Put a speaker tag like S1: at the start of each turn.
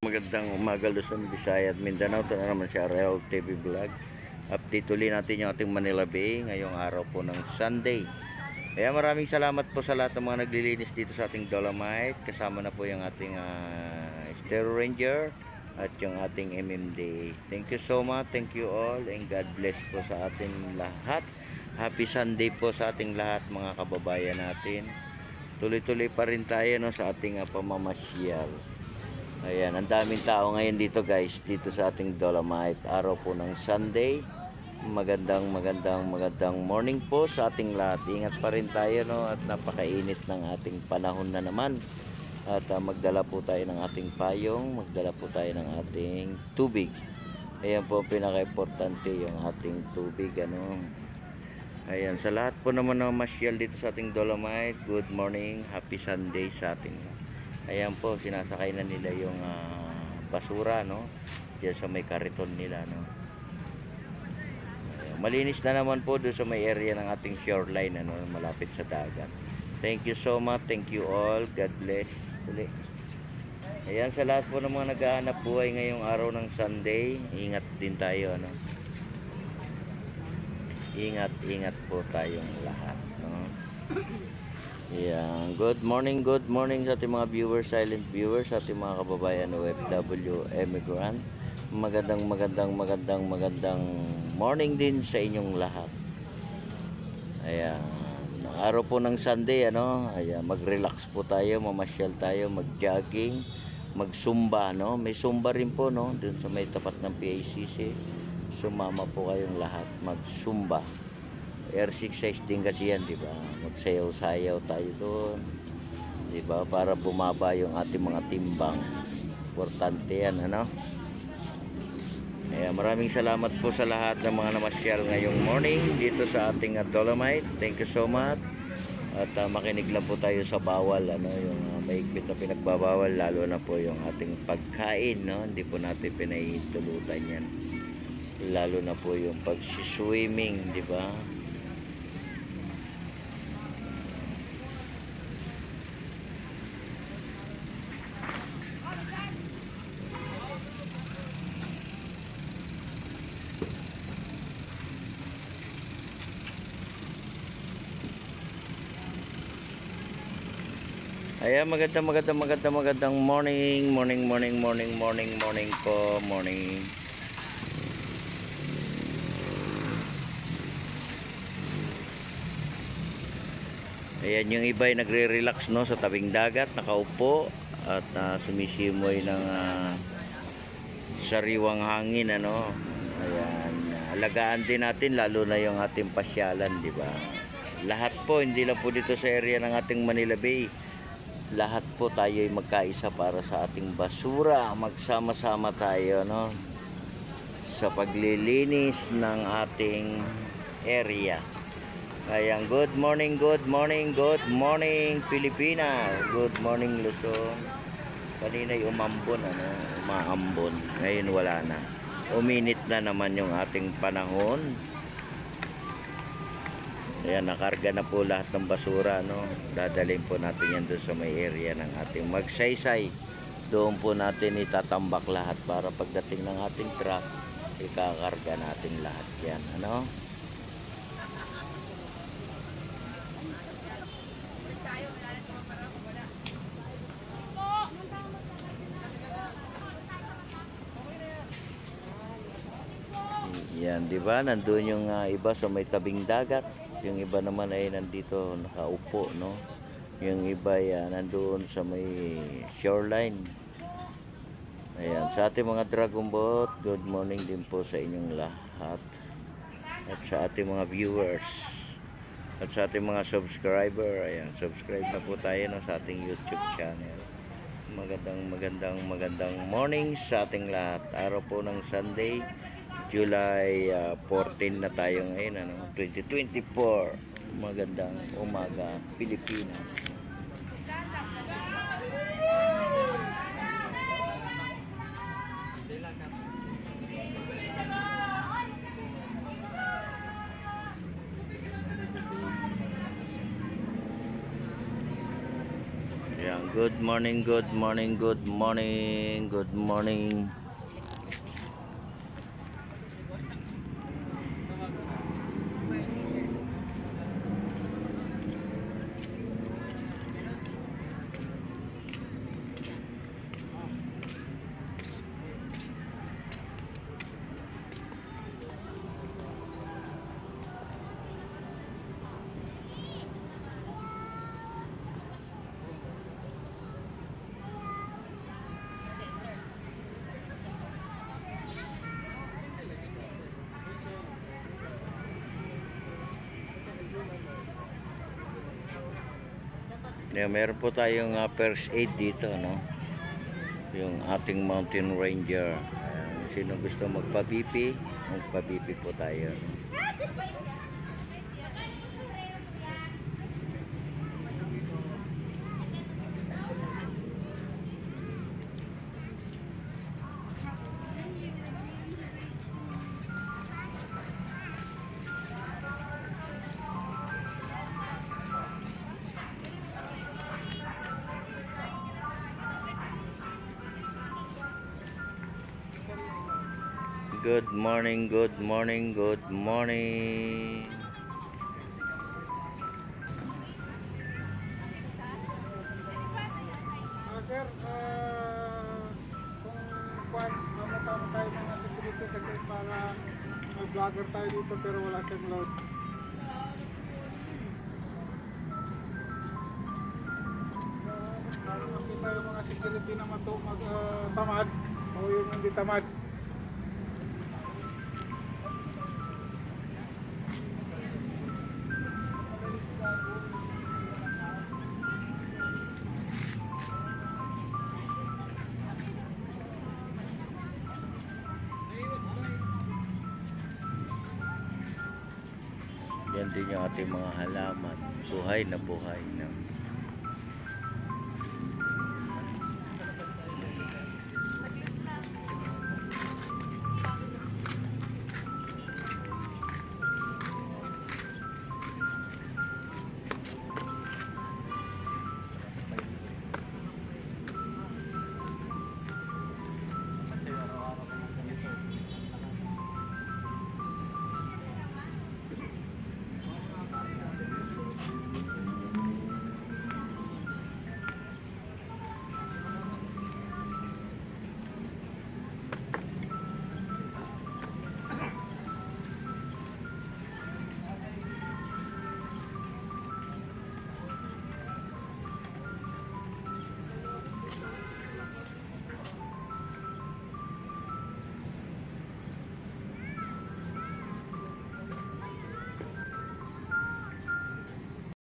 S1: Magandang umaga Luzon, Visayas, Mindanao. Ito na naman si Ariel TV Vlog. Update ulit natin yung ating Manila Bay ngayong araw po ng Sunday. Kaya maraming salamat po sa lahat ng mga naglilinis dito sa ating Dolomite. Kasama na po yung ating Stereo Ranger at yung ating MMD. Thank you so much, thank you all, and God bless po sa ating lahat. Happy Sunday po sa ating lahat mga kababayan natin. Tuloy-tuloy pa rin tayo no, sa ating pamamasyal. Ayan, ang daming tao ngayon dito guys, dito sa ating Dolomite. Araw po ng Sunday. Magandang morning po sa ating lahat. Ingat pa rin tayo no, at napakainit ng ating panahon na naman. At magdala po tayo ng ating payong, magdala po tayo ng ating tubig. Ayan po ang pinaka-importante, yung ating tubig ano. Ayan, sa lahat po naman na masyal dito sa ating Dolomite, good morning, happy Sunday sa ating. Ayan po, sinasakay na nila yung basura no, diyan sa may kariton nila no. Ayan, malinis na naman po doon sa may area ng ating shoreline ano, malapit sa dagat. Thank you so much, thank you all, God bless ulit. Ayan, sa lahat po ng mga naghahanap buhay ngayong araw ng Sunday, ingat din tayo ano. Ingat po tayong lahat no? Yan. Good morning sa ating mga viewers, silent viewers, sa ating mga kababayan OFW emigrant. Magandang morning din sa inyong lahat. Ayan. Araw po ng Sunday ano, ayan, mag-relax po tayo, mamasyal tayo, mag-jogging, mag-zumba no. May zumba rin po no, dun sa may tapat ng PACC. Sumama po kayong lahat, mag-zumba. Exercise din kasi yan, di ba? Magsayaw-sayaw tayo doon, di ba? Para bumaba yung ating mga timbang. Importante yan, ano? Ayan, maraming salamat po sa lahat ng mga namasyal ngayong morning dito sa ating Dolomite. Thank you so much. At makinig lang po tayo sa bawal, ano? Yung mahigpit na pinagbabawal, lalo na po yung ating pagkain, no? Hindi po natin pinahihintulutan yan. Lalo na po yung pag-swimming, di ba? Ayan, magandang morning po, morning. Ayan, yung iba ay nagre-relax no, sa tabing dagat, nakaupo at sumisimoy ng sariwang hangin ano. Ayan, alagaan din natin lalo na yung ating pasyalan, di ba? Lahat po, hindi lang po dito sa area ng ating Manila Bay. Lahat po tayo ay magkaisa para sa ating basura. Magsama-sama tayo no, sa paglilinis ng ating area. Ayan, good morning Pilipinas, good morning Luzon. Kanina'y umambon ano, umaambon. Ngayon wala na, uminit na naman yung ating panahon. Ayan, nakarga na po lahat ng basura no. Dadalhin po natin yan doon sa may area ng ating magsaysay. Doon po natin itatambak lahat para pagdating ng ating truck, ikakarga natin lahat yan ano. Yan, di ba? Nandoon yung iba sa may tabing dagat. Yung iba naman ay nandito nakaupo, no? Yung iba ay nandoon sa may shoreline. Ayan, sa ating mga dragon boat, good morning din po sa inyong lahat. At sa ating mga viewers. At sa ating mga subscriber, ayan, subscribe na po tayo no, sa ating YouTube channel. Magandang morning sa ating lahat. Araw po ng Sunday, July 14 na tayo ngayon ano, 2024. Magandang umaga Pilipinas. Good morning, good morning, good morning, good morning. Yeah, meron po tayong first aid dito, no? Yung ating mountain ranger. Sino gusto magpa-BP? Magpa-BP po tayo. Good morning, good morning, good morning.
S2: Sir, kung tama tayo mga security kasi para mag-vlogger tayo dito pero wala siyang load. Para makita yung mga security na tamad o yung hindi tamad.
S1: Yan din yung ating mga halaman. Buhay na buhay na.